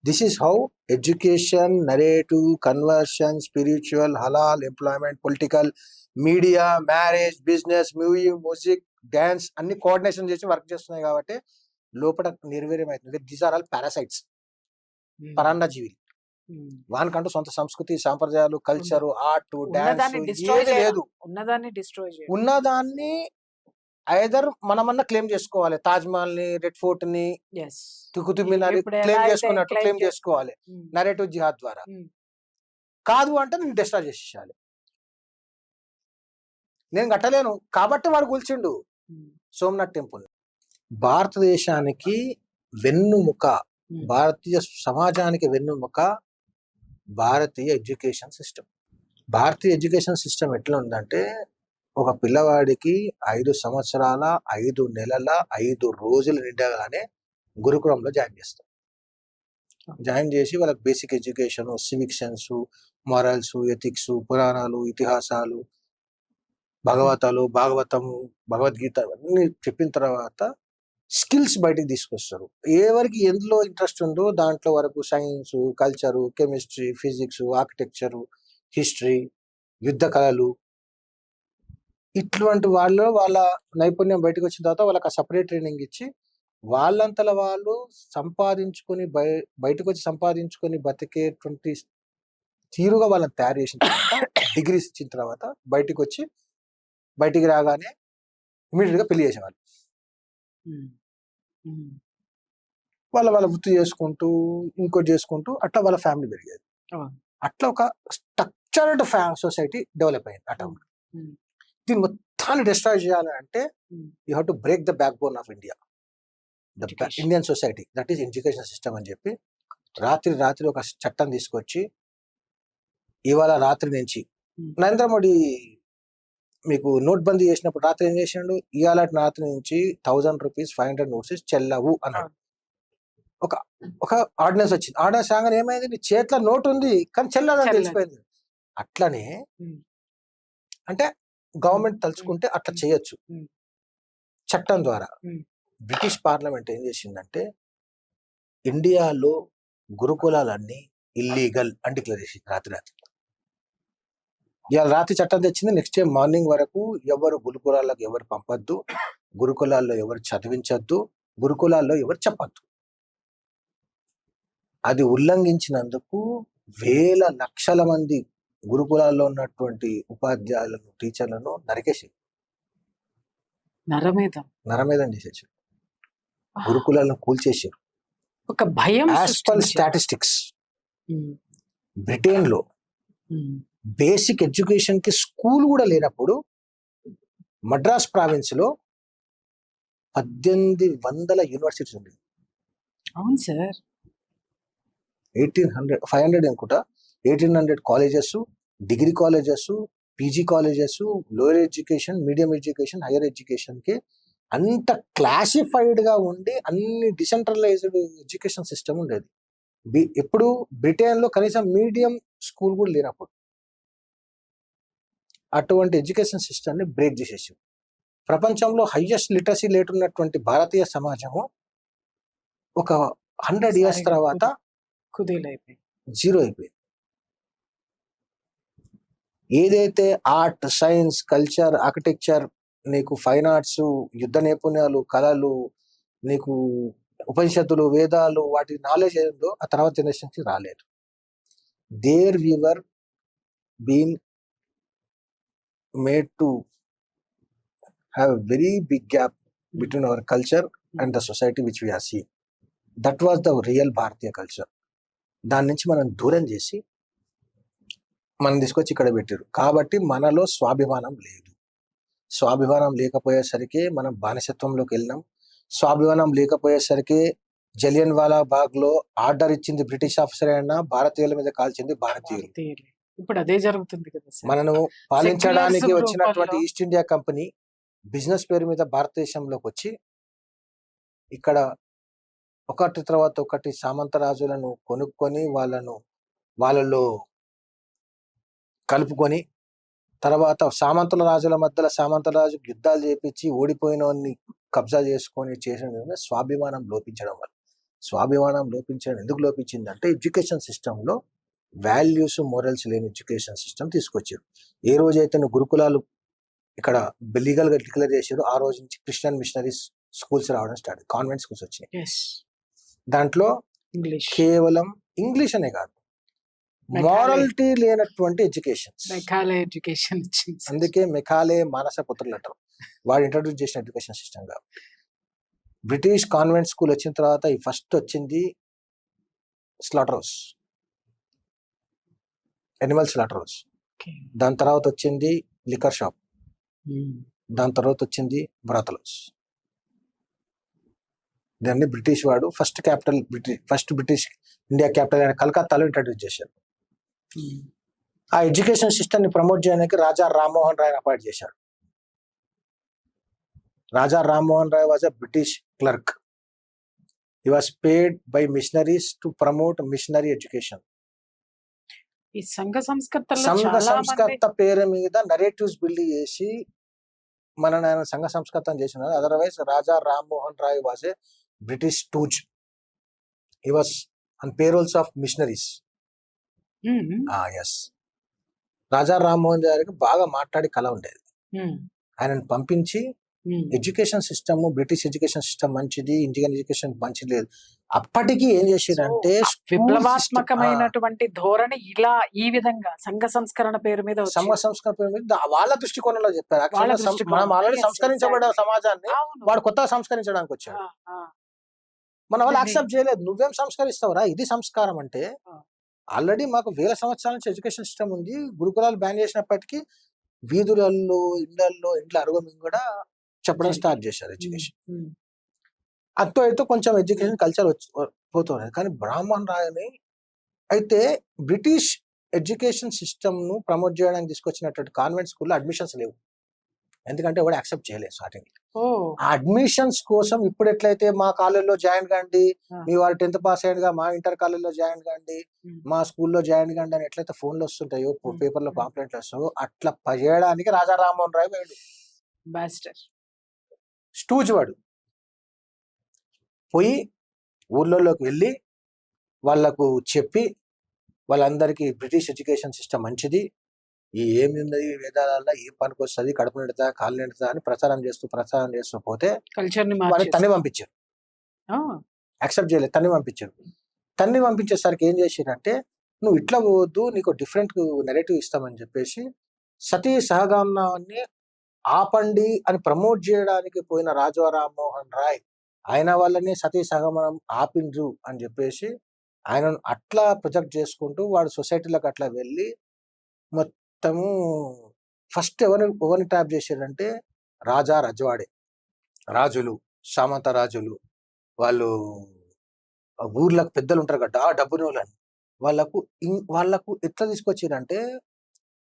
This is how education, narrative, conversion, spiritual, halal, employment, political, media, marriage, business, music, dance అన్ని కోఆర్డినేషన్ చేసి వర్క్ చేస్తున్నాయి కాబట్టి లోపల నిర్వీర్యం అవుతుంది. దీస్ ఆర్ ఆల్ పారాసైట్స్, పరాన్న జీవులు. వానికంటూ సొంత సంస్కృతి, సాంప్రదాయాలు, కల్చరు, ఆర్ట్, డాన్స్ ఏది లేదు. ఉన్నదాన్ని ఐదర్ మనమన్నా క్లెయిమ్ చేసుకోవాలి. తాజ్ మహల్ ని, రెడ్ ఫోర్ట్ ని, కుతుబ్ మినార్ క్లెయిమ్ చేసుకున్నట్టు క్లెయిమ్ చేసుకోవాలి నరేటివ్ జిహాద్ ద్వారా. కాదు అంటే నేను డిస్ట్రాయ్ చేసేయాలి. నేను కట్టలేను కాబట్టి వాడు కూల్చిండు సోమనాథ్ టెంపుల్. భారతదేశానికి వెన్నుముక, భారతీయ సమాజానికి వెన్నుముక భారతీయ ఎడ్యుకేషన్ సిస్టమ్. భారతీయ ఎడ్యుకేషన్ సిస్టమ్ ఎట్లా ఉందంటే, ఒక పిల్లవాడికి 5 సంవత్సరాల 5 నెలల 5 రోజులు నిండగానే గురుకులంలో జాయిన్ చేస్తాం. జాయిన్ చేసి వాళ్ళకి basic education, civic sense, morals, ethics, పురాణాలు, ఇతిహాసాలు, భాగవతము, భగవద్గీత అన్ని చెప్పిన తర్వాత స్కిల్స్ బయటికి తీసుకొస్తారు. ఎవరికి ఎందులో ఇంట్రెస్ట్ ఉందో దాంట్లో వరకు science, culture, chemistry, physics, architecture, history, యుద్ధ కళలు, ఇటువంటి వాళ్ళ నైపుణ్యం బయటకు వచ్చిన తర్వాత వాళ్ళకి సపరేట్ ట్రైనింగ్ ఇచ్చి వాళ్ళంతల వాళ్ళు సంపాదించుకొని బయటకు వచ్చి సంపాదించుకొని బతికేటువంటి తీరుగా వాళ్ళని తయారు చేసిన తర్వాత డిగ్రీస్ ఇచ్చిన తర్వాత బయటికి రాగానే ఇమీడియట్ గా పెళ్లి చేసేవాళ్ళు. వాళ్ళ వృత్తి చేసుకుంటూ ఇంకోటి చేసుకుంటూ అట్లా వాళ్ళ ఫ్యామిలీ పెరిగేది. అట్లా ఒక స్ట్రక్చర్డ్ సొసైటీ డెవలప్ అయింది. అట్లా దీన్ని మొత్తాన్ని డిస్ట్రాయ్ చేయాలంటే you have to break the back bone of India, the Indian society, that is education system అని చెప్పి రాత్రి ఒక చట్టం తీసుకొచ్చి ఇవాళ రాత్రి నుంచి నరేంద్ర మోడీ మీకు నోట్ బందీ చేసినప్పుడు రాత్రి ఏం చేసిండు, ఇవాళ రాత్రి నుంచి 1000 రూపీస్ 500 నోట్స్ చెల్లవు అన్నాడు. ఒక ఆర్డినెన్స్ వచ్చింది. ఆర్డినెన్స్ రాగానే ఏమైంది, నీ చేతిలో నోట్ ఉంది కానీ చెల్లదని తెలిసిపోయింది. అట్లనే అంటే గవర్నమెంట్ తలుచుకుంటే అట్లా చేయొచ్చు చట్టం ద్వారా. బ్రిటిష్ పార్లమెంట్ ఏం చేసిందంటే ఇండియాలో గురుకులాలన్నీ ఇల్లీగల్ అని డిక్లేర్ చేసింది రాత్రి. ఇవాళ రాత్రి చట్టం తెచ్చింది, నెక్స్ట్ డే మార్నింగ్ వరకు ఎవరు గురుకులాలకు ఎవరు పంపొద్దు, గురుకులాల్లో ఎవరు చదివించొద్దు, గురుకులాల్లో ఎవరు చెప్పొద్దు. అది ఉల్లంఘించినందుకు వేల లక్షల మంది గురుకులాల్లో ఉన్నటువంటి ఉపాధ్యాయులను, టీచర్లను నరికేసి నరమేధం చేసేసారు, గురుకులాలను కూల్చేసారు. ఒక భయం యాజ్ పర్ స్టాటిస్టిక్స్ బ్రిటన్ లో బేసిక్ ఎడ్యుకేషన్ కి స్కూల్ కూడా లేనప్పుడు మద్రాస్ ప్రావిన్స్ లో 1800 యూనివర్సిటీస్ ఉండేవి. అవును సార్. 500 అనుకుంటా, 1800 colleges, degree colleges, PG colleges, lower education, medium education, higher education కి అంత క్లాసిఫైడ్ గా ఉండి అన్ని డిసెంట్రలైజ్డ్ ఎడ్యుకేషన్ సిస్టమ్ ఉండేది. ఎప్పుడు బ్రిటన్ లో కనీసం మీడియం స్కూల్ కూడా లేనప్పుడు అటువంటి ఎడ్యుకేషన్ సిస్టమ్ ని బ్రేక్ చేసేసి ప్రపంచంలో హైయెస్ట్ లిటరసీ రేట్ ఉన్నటువంటి భారతీయ సమాజము ఒక 100 years తర్వాత జీరో అయిపోయింది. ఏదైతే ఆర్ట్, సైన్స్, కల్చర్, ఆర్కిటెక్చర్, నీకు ఫైన్ ఆర్ట్స్, యుద్ధ నైపుణ్యాలు, కళలు, నీకు ఉపనిషత్తులు, వేదాలు, వాటి నాలెడ్జ్ ఏదో ఆ తర్వాత జనరేషన్ కి రాలేదు. There we were been made to have a very big gap between our culture and the society which we are seeing. That was the real Bharatiya culture. దాని నుంచి మనం దూరం చేసి మనం తీసుకొచ్చి ఇక్కడ పెట్టారు. కాబట్టి మనలో స్వాభిమానం లేదు. స్వాభిమానం లేకపోయేసరికి మనం బానిసత్వంలోకి వెళ్ళినాం. స్వాభిమానం లేకపోయేసరికి జలియన్ వాలా బాగ్ లో ఆర్డర్ ఇచ్చింది బ్రిటిష్ ఆఫీసర్ అయినా, భారతీయుల మీద కాల్చింది భారతీయులు. ఇప్పుడు అదే జరుగుతుంది కదా. మనను పాలించడానికి వచ్చినటువంటి ఈస్ట్ ఇండియా కంపెనీ బిజినెస్ పేరు మీద భారతదేశంలోకి వచ్చి ఇక్కడ ఒకటి తర్వాత ఒకటి సామంతరాజులను కొనుక్కొని వాళ్ళలో కలుపుకొని, తర్వాత సామంతుల రాజుల మధ్యలో సామంతరాజు యుద్ధాలు చేపించి ఓడిపోయిన కబ్జా చేసుకొని చేసిన స్వాభిమానం లోపించడం వల్ల. స్వాభిమానం లోపించడం ఎందుకు లోపించిందంటే ఎడ్యుకేషన్ సిస్టంలో వాల్యూస్, మోరల్స్ లేని ఎడ్యుకేషన్ సిస్టమ్ తీసుకొచ్చారు. ఏ రోజైతే నువ్వు గురుకులాలు ఇక్కడ లీగల్ గా డిక్లేర్ చేశారు, ఆ రోజు నుంచి క్రిస్టియన్ మిషనరీస్ స్కూల్స్ రావడం స్టార్ట్, కాన్వెంట్ స్కూల్స్ వచ్చినాయి. దాంట్లో కేవలం ఇంగ్లీష్ అనే కాదు, మారల్టీ లేనటువంటి ఎడ్యుకేషన్. అందుకే మెకాలే మానస పుత్రులు అంటారు. వాడు ఇంట్రడ్యూస్ చేసిన ఎడ్యుకేషన్ సిస్టమ్ గా బ్రిటిష్ కాన్వెంట్ స్కూల్ వచ్చిన తర్వాత ఈ ఫస్ట్ వచ్చింది slaughter house, Animal slaughter house. దాని తర్వాత వచ్చింది లిక్కర్ షాప్, దాని తర్వాత వచ్చింది బ్రాతల్ హౌస్. దాన్ని బ్రిటిష్ వాడు ఫస్ట్ బ్రిటిష్ ఇండియా క్యాపిటల్ అయిన కలకత్తాలో ఇంట్రడ్యూస్ చేశారు. ఆ ఎడ్యుకేషన్ సిస్టమ్ ని ప్రమోట్ చేయడానికి రాజా రామ్మోహన్ రాయ్ అపాయింట్ చేశాడు. Raja Rammohan Roy was a British clerk. He was paid by missionaries to promote missionary education. ఈ సంఘ సంస్కర్త పేరు మీద నరేటివ్స్ బిల్డ్ చేసి ఆయన సంఘ సంస్కర్తం చేసినారు. Otherwise Raja Rammohan Roy was a British stooge. He was on payrolls of missionaries. Yes, Raja Rammohan రాయ్కి బాగా మాట్లాడి కళ ఉండేది. ఆయనను పంపించి education system, British education system మంచిది, ఇండియన్ ఎడ్యుకేషన్ మంచిది లేదు. అప్పటికి ఏం చేశారంటే విప్లవాత్మకమైనటువంటి ధోరణి ఇలా ఈ విధంగా సంఘ సంస్కరణ పేరు మీద వాళ్ళ దృష్టికోణంలో చెప్పారు. మనం ఆల్రెడీ సంస్కరించబడ్డ సమాజాన్ని వాడు కొత్తగా సంస్కరించడానికి వచ్చాడు. మన వాళ్ళు యాక్సెప్ట్ చేయలేదు. నువ్వేం సంస్కరిస్తావురా, ఇది సంస్కారం అంటే. ఆల్రెడీ మాకు వేల సంవత్సరాల నుంచి ఎడ్యుకేషన్ సిస్టమ్ ఉంది. గురుకులాలు బ్యాన్ చేసినప్పటికీ వీధులలో, ఇండ్ల అరుగం కూడా చెప్పడం స్టార్ట్ చేశారు ఎడ్యుకేషన్. అతో అయితే కొంచెం ఎడ్యుకేషన్ కల్చర్ పోతున్నది. కానీ బ్రాహ్మణ్ రాయని అయితే బ్రిటిష్ ఎడ్యుకేషన్ సిస్టమ్ ను ప్రమోట్ చేయడానికి తీసుకొచ్చినటువంటి కాన్వెంట్ స్కూల్లో అడ్మిషన్స్ లేవు. ఎందుకంటే ఎవరు యాక్సెప్ట్ చేయలేదు స్టార్టింగ్. ఆ అడ్మిషన్స్ కోసం ఇప్పుడు ఎట్లయితే మా కాలేజీలో జాయిన్ కండి, మీ వారు 10th పాస్ అయ్యాడుగా మా ఇంటర్ కాలేజీలో జాయిన్ కండి, మా స్కూల్లో జాయిన్ కండి అని ఎట్లయితే ఫోన్లు వస్తుంటాయో, పేపర్లో పాంప్లెట్లు వస్తాయో, అట్లా చేయడానికి రాజా రామ్మోహన్ రాయ్ వేడు స్టూజ్ వాడు పోయి ఊర్లలోకి వెళ్ళి వాళ్లకు చెప్పి వాళ్ళందరికీ బ్రిటిష్ ఎడ్యుకేషన్ సిస్టమ్ మంచిది, ఏమి ఉన్నది వేదాలలో ఏం పనికి వస్తుంది, కడుపు నిండుతా కాళ్ళు నిండుతా అని ప్రచారం చేస్తూ పోతే కల్చర్ ని వాడిని తన్ని మార్చేసి పంపించారు. యాక్సెప్ట్ చేయలేదు, తన్ని పంపించారు. తన్ని పంపించేసరికి ఏం చేసిరంటే, నువ్వు ఇట్లా పోవద్దు, నీకు డిఫరెంట్ నెరేటివ్ ఇస్తామని చెప్పేసి సతీ సహగమనాన్ని ఆపండి అని ప్రమోట్ చేయడానికి పోయిన రాజా రామ్మోహన్ రాయ్ ఆయన వాళ్ళని సతీ సహగమనం ఆపిండ్రు అని చెప్పేసి ఆయనను అట్లా ప్రొజెక్ట్ చేసుకుంటూ వాడు సొసైటీలోకి అట్లా వెళ్ళి మొత్తము ఫస్ట్ ఎవరిని ట్యాప్ చేశారంటే రాజా రజవాడే రాజులు, సామంత రాజులు, వాళ్ళు ఊర్లకు పెద్దలు ఉంటారు కదా ఆ డబ్బునోళ్ళని వాళ్ళకు ఎట్లా తీసుకొచ్చారంటే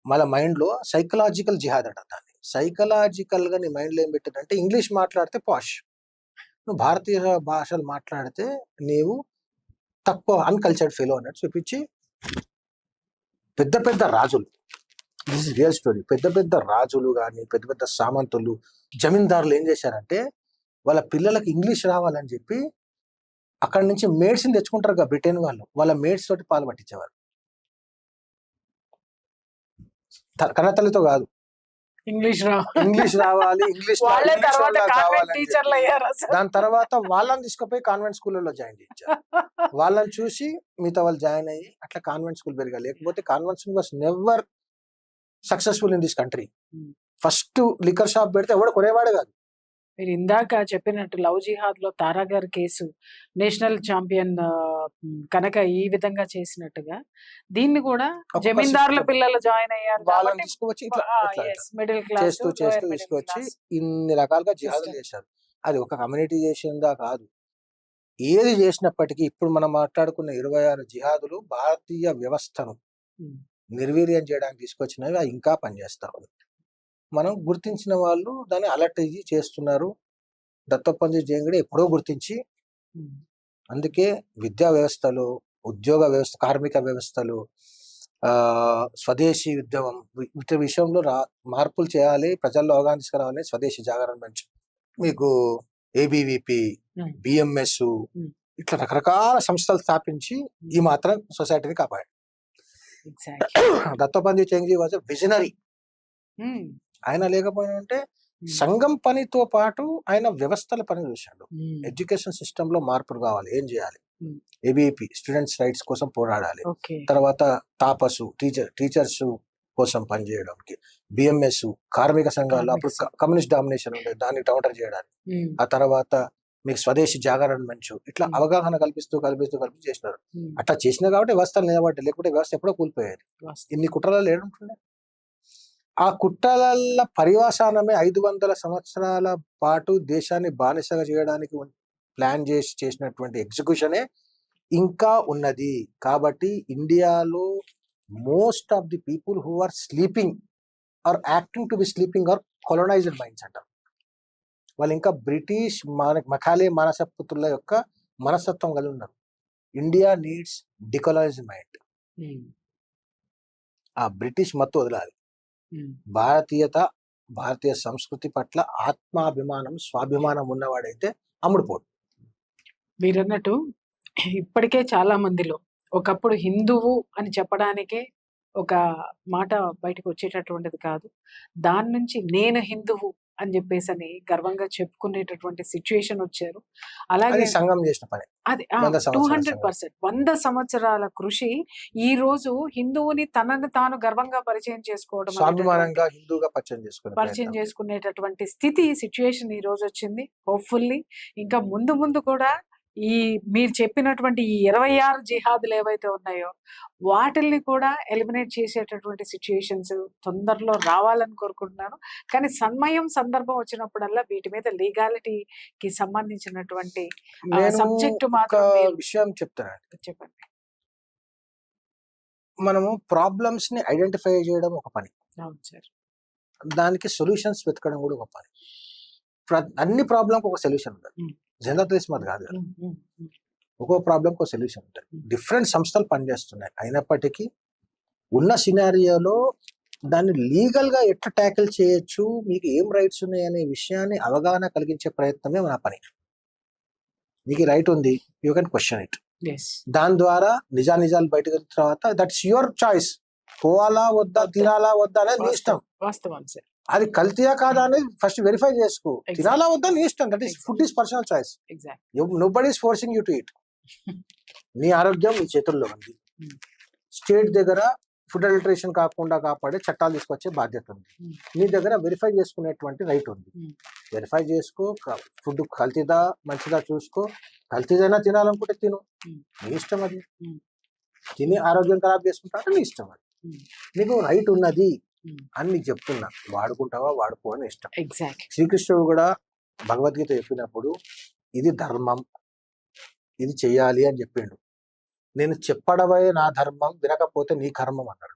మన మైండ్ లో సైకలాజికల్ జిహాద్ అంట దాన్ని. సైకలాజికల్ గా నీ మైండ్ లో ఏం పెట్టారంటే ఇంగ్లీష్ మాట్లాడితే పాష్, నువ్వు భారతీయ భాషలు మాట్లాడితే నీవు తక్కువ అన్కల్చర్డ్ ఫెలో అన్నట్టు చూపించి పెద్ద పెద్ద రాజులు, దిస్ ఇస్ రియల్ స్టోరీ, పెద్ద పెద్ద రాజులు కానీ పెద్ద పెద్ద సామంతులు జమీందారులు ఏం చేశారంటే వాళ్ళ పిల్లలకి ఇంగ్లీష్ రావాలని చెప్పి అక్కడి నుంచి మేడ్స్ ని తెచ్చుకుంటారు కదా బ్రిటన్ వాళ్ళు, వాళ్ళ మేడ్స్ తోటి పాలు పట్టించేవారు. కన్నతల్లితో కాదు, ఇంగ్లీష్ ఇంగ్లీష్ రావాలి, ఇంగ్లీష్ వాళ్ళే తర్వాత కాన్వెంట్ కావాలని టీచర్లు చెప్పి అయ్యారు అసలు. దాని తర్వాత వాళ్ళని తీసుకుపోయి కాన్వెంట్ స్కూళ్ళలో జాయిన్ చేయించారు. వాళ్ళని చూసి మిగతా వాళ్ళు జాయిన్ అయ్యి అట్లా కాన్వెంట్ స్కూల్ పెరగాలి. లేకపోతే convent school was never successful in this country. First liquor shop పెడితే ఎవడు కొనేవాడే కాదు. మీరు ఇందాక చెప్పినట్టు లవ్ జిహాద్ లో తారా గారి కేసు నేషనల్ ఛాంపియన్ కనుక ఈ విధంగా చేసినట్టుగా దీన్ని కూడా ఒక్కొక్క జమీందారుల system. పిల్లలు జాయిన్ అయ్యారు వాళ్ళని తీసుకువచ్చి ఇట్లా మిడిల్ క్లాస్ చేస్తూ తీసుకొచ్చి ఇన్ని రకాలుగా జిహాదులు చేశారు. అది ఒక కమ్యూనిటీ చేసిందా కాదు, ఏది చేసినప్పటికీ ఇప్పుడు మనం మాట్లాడుకున్న 26 జిహాదులు భారతీయ వ్యవస్థను నిర్వీర్యం చేయడానికి తీసుకొచ్చినవి అవి ఇంకా పనిచేస్తా ఉంది. మనం గుర్తించిన వాళ్ళు దాన్ని అలర్ట్ అయ్యి చేస్తున్నారు. దత్తపంజి జయంగడే ఎప్పుడో గుర్తించి, అందుకే విద్యా వ్యవస్థలో, ఉద్యోగ వ్యవస్థ, కార్మిక వ్యవస్థలు, స్వదేశీ ఉద్యమం వీటి విషయంలో మార్పులు చేయాలి, ప్రజల్లో అవగాహన తీసుకురావాలి. స్వదేశీ జాగరణ మంచి మీకు ఏబీవీపీ, బిఎంఎస్ ఇట్లా రకరకాల సంస్థలు స్థాపించి ఈ మాత్రం సొసైటీని కాపాడు. దత్తపంజి జయంగి వాజ్ విజనరీ. ఆయన లేకపోయినా అంటే సంఘం పనితో పాటు ఆయన వ్యవస్థల పని చూశాడు. ఎడ్యుకేషన్ సిస్టమ్ లో మార్పులు కావాలి, ఏం చేయాలి, ఏబీపీ స్టూడెంట్స్ రైట్స్ కోసం పోరాడాలి, తర్వాత తాపసు టీచర్స్ కోసం పనిచేయడానికి, బిఎంఎస్ కార్మిక సంఘాలు, అప్పుడు కమ్యూనిస్ట్ డామినేషన్ ఉండేది, దాన్ని కౌంటర్ చేయడానికి, ఆ తర్వాత మీకు స్వదేశీ జాగరణ మంచు, ఇట్లా అవగాహన కల్పిస్తూ చేసినారు. అట్లా చేసినా కాబట్టి వ్యవస్థలు నిలబడ్డాయి, లేకుంటే వ్యవస్థ ఎప్పుడో కూలిపోయేది. ఇన్ని కుట్రలలో ఏడుంటుండే. ఆ కుట్రల పరివాసానమే 500 సంవత్సరాల పాటు దేశాన్ని బానిసగా చేయడానికి ప్లాన్ చేసినటువంటి ఎగ్జిక్యూషనే ఇంకా ఉన్నది. కాబట్టి ఇండియాలో most of the people who are sleeping or acting to be sleeping are colonised minds అంటారు. వాళ్ళు ఇంకా బ్రిటిష్ మఖాలే మానసపుత్రుల యొక్క మనస్తత్వం కలిగి ఉన్నారు. India needs decolonised mind. ఆ బ్రిటిష్ మత్తు వదలాలి. భారతీయ సంస్కృతి పట్ల ఆత్మాభిమానం, స్వాభిమానం ఉన్నవాడైతే అమ్ముడుపోడు. మీరన్నట్టు ఇప్పటికే చాలా మందిలో ఒకప్పుడు హిందువు అని చెప్పడానికే ఒక మాట బయటకు వచ్చేటటువంటిది కాదు, దాని నుంచి నేను హిందువు అని చెప్పేసి అని గర్వంగా చెప్పుకునేటటువంటి సిచ్యువేషన్ వచ్చారు. అలాగే సంఘం చేసిన పని అది 200% 100 సంవత్సరాల కృషి ఈ రోజు హిందువుని తనను తాను గర్వంగా పరిచయం చేసుకోవడం, స్వాభిమానంగా హిందూగా పరిచయం చేసుకునేటటువంటి స్థితి సిచ్యువేషన్ ఈ రోజు వచ్చింది. హోప్ఫుల్లీ ఇంకా ముందు ముందు కూడా ఈ మీరు చెప్పినటువంటి ఈ 26 జిహాదులు ఏవైతే ఉన్నాయో వాటిల్ని కూడా ఎలిమినేట్ చేసేటటువంటి సిచ్యుయేషన్స్ తొందరలో రావాలని కోరుకుంటున్నాను. కానీ సందర్భం వచ్చినప్పుడల్లా వీటి మీద లీగాలిటీకి సంబంధించినటువంటి సబ్జెక్టు మాత్రం విషయం చెప్తానండి. చెప్పండి. మనము ప్రాబ్లమ్స్ ని ఐడెంటిఫై చేయడం ఒక పని, అవును సార్, దానికి సొల్యూషన్స్ వెతకడం కూడా ఒక పని. అన్ని ప్రాబ్లంకి ఒక సొల్యూషన్ ఉంటుంది, జనరల్ తెలిసిమది కాదు కదా. ఒక్కో ప్రాబ్లంకి ఒక సొల్యూషన్ ఉంటుంది. డిఫరెంట్ సంస్థలు పనిచేస్తున్నాయి, అయినప్పటికీ ఉన్న సినారియోలో దాన్ని లీగల్ గా ఎట్లా ట్యాకిల్ చేయొచ్చు, మీకు ఏం రైట్స్ ఉన్నాయి అనే విషయాన్ని అవగాహన కలిగించే ప్రయత్నమే మన పని. మీకు రైట్ ఉంది, యూ కెన్ క్వశ్చన్ ఇట్. దాని ద్వారా నిజాలు బయటకు వచ్చిన తర్వాత దట్స్ యువర్ చాయిస్. పోవాలా వద్దా, వద్దా. తినాలా వద్దా అనేది నీ ఇష్టం. వాస్తవం సార్. అది కల్తీయా కాదా అనేది ఫస్ట్ వెరిఫై చేసుకో. Exactly. తినాలా వద్దా నీ ఇష్టం. That is food is personal choice. Exact. Nobody is forcing you to eat. నీ ఆరోగ్యం నీ చేతుల్లో ఉంది. స్టేట్ దగ్గర ఫుడ్ అడల్టరేషన్ కాకుండా కాపాడే చట్టాలు తీసుకొచ్చే బాధ్యత ఉంది. నీ దగ్గర వెరిఫై చేసుకునేటువంటి రైట్ ఉంది. వెరిఫై చేసుకో. ఫుడ్ కల్తీదా మంచిదా చూసుకో. కల్తీదైనా తినాలనుకుంటే తిను, నీ ఇష్టం అది. తిని ఆరోగ్యం ఖరాబ్ చేసుకుంటా నీ ఇష్టం అది. నీకు రైట్ ఉన్నది అని నీకు చెప్తున్నా. వాడుకుంటావా వాడుకో అని ఇష్టం. ఎగ్జాక్ట్. శ్రీకృష్ణుడు కూడా భగవద్గీత చెప్పినప్పుడు ఇది ధర్మం, ఇది చెయ్యాలి అని చెప్పిండు. నేను చెప్పడమే నా ధర్మం, వినకపోతే నీ కర్మం అన్నాడు.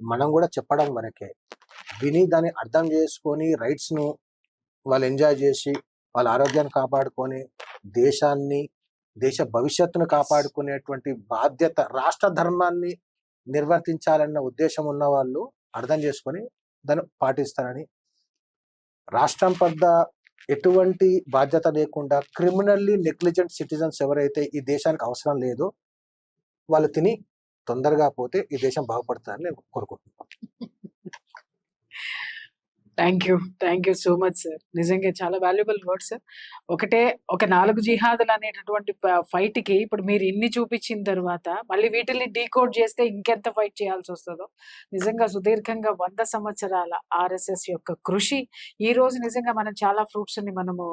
మనం కూడా చెప్పడం వరకే, విని దాన్ని అర్థం చేసుకొని రైట్స్ ను వాళ్ళు ఎంజాయ్ చేసి వాళ్ళ ఆరోగ్యాన్ని కాపాడుకొని దేశాన్ని, దేశ భవిష్యత్తును కాపాడుకునేటువంటి బాధ్యత, రాష్ట్ర ధర్మాన్ని నిర్వర్తించాలన్న ఉద్దేశం ఉన్న వాళ్ళు అర్థం చేసుకొని దాన్ని పాటిస్తారని, రాష్ట్రం పట్ల ఎటువంటి బాధ్యత లేకుండా క్రిమినల్లీ నెగ్లిజెంట్ సిటిజన్స్ ఎవరైతే ఈ దేశానికి అవసరం లేదో వాళ్ళు తిని తొందరగా పోతే ఈ దేశం బాగుపడుతుందని నేను కోరుకుంటున్నాను. Thank you so much sir. నిజంగా చాలా వాల్యుబుల్ వర్డ్ సార్. ఒక 4 జిహాదులు అనేటటువంటి ఫైట్ కి ఇప్పుడు మీరు ఇన్ని చూపించిన తర్వాత మళ్ళీ వీటిని డీకోడ్ చేస్తే ఇంకెంత ఫైట్ చేయాల్సి వస్తుందో. నిజంగా సుదీర్ఘంగా 100 సంవత్సరాల ఆర్ఎస్ఎస్ యొక్క కృషి ఈ రోజు నిజంగా మనం చాలా ఫ్రూట్స్ ని మనము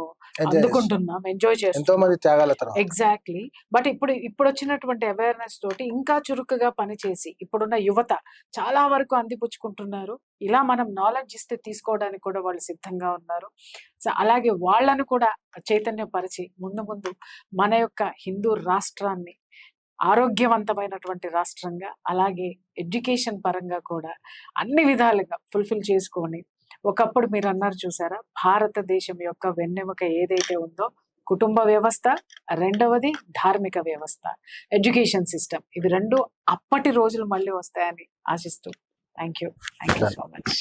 అందుకుంటున్నాం, ఎంజాయ్ ఎంతో చేస్తున్నాం. మంది త్యాగాల తర్వాత ఎగ్జాక్ట్లీ. బట్ ఇప్పుడు వచ్చినటువంటి అవేర్నెస్ తోటి ఇంకా చురుకుగా పనిచేసి ఇప్పుడున్న యువత చాలా వరకు అందిపుచ్చుకుంటున్నారు. ఇలా మనం నాలెడ్జ్ ఇస్తే తీసుకోవడానికి కూడా వాళ్ళు సిద్ధంగా ఉన్నారు. సో అలాగే వాళ్ళను కూడా చైతన్యపరిచి ముందు మన యొక్క హిందూ రాష్ట్రాన్ని ఆరోగ్యవంతమైనటువంటి రాష్ట్రంగా, అలాగే ఎడ్యుకేషన్ పరంగా కూడా అన్ని విధాలుగా ఫుల్ఫిల్ చేసుకొని, ఒకప్పుడు మీరు అన్నారు చూసారా, భారతదేశం యొక్క వెన్నెముక ఏదైతే ఉందో కుటుంబ వ్యవస్థ, రెండవది ధార్మిక వ్యవస్థ, ఎడ్యుకేషన్ సిస్టమ్, ఇవి రెండు అప్పటి రోజులు మళ్ళీ వస్తాయని ఆశిస్తూ థ్యాంక్ యూ సో మచ్.